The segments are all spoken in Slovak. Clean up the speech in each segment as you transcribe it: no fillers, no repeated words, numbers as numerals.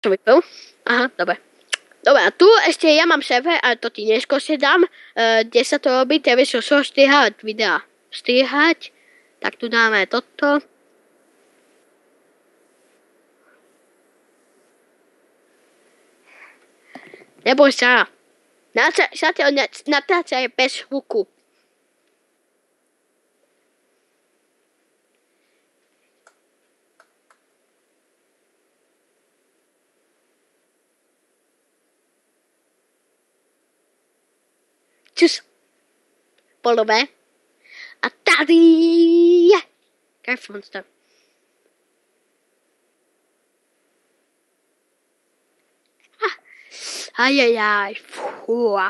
Čo vypil? Aha, dobre. Dobre, a tu ešte ja mám server, ale to ti neskôr dám, kde sa to robí, ty vieš čo strihať videa. Strihať, tak tu dáme toto. Neboj sa. Zatiaľ natáčaj bez hluku. Čus. Polové. A tady je Craft Monster. Ajajaj, fúha.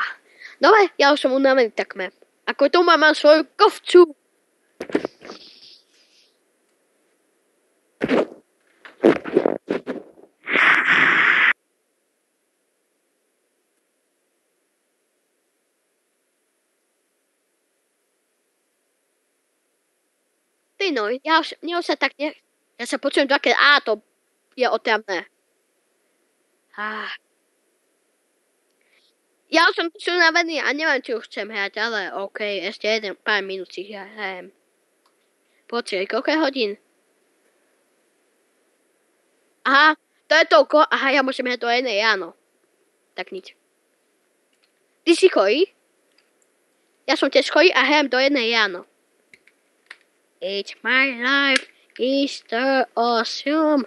Dobre, ja už som unavený takmer. Ako tu mám svoju kovcu. Ty no, ja už sa tak ne... Ja sa počujem dvakrát, to je otravné. Ja už som unavený a neviem, či už chcem hrať, ale OK, ešte pár minút si hrajem. Počkej, koľko je hodín? Aha, to je toľko. Aha, ja môžem hrať do jednej ráno. Tak nič. Ty si chorý? Ja som tiež chorý a hrajem do jednej ráno. It's my life, is the awesome.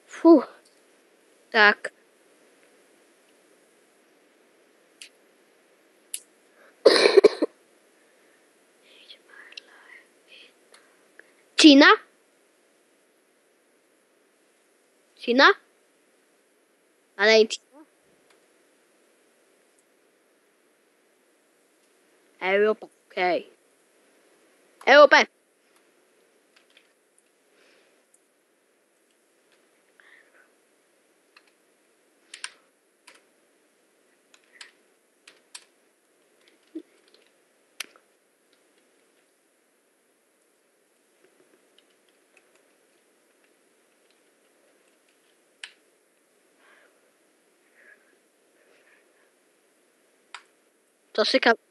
Fú. Tak. Čína? Čína? Ale nie Čína. Európa, OK. Európa. To si kam...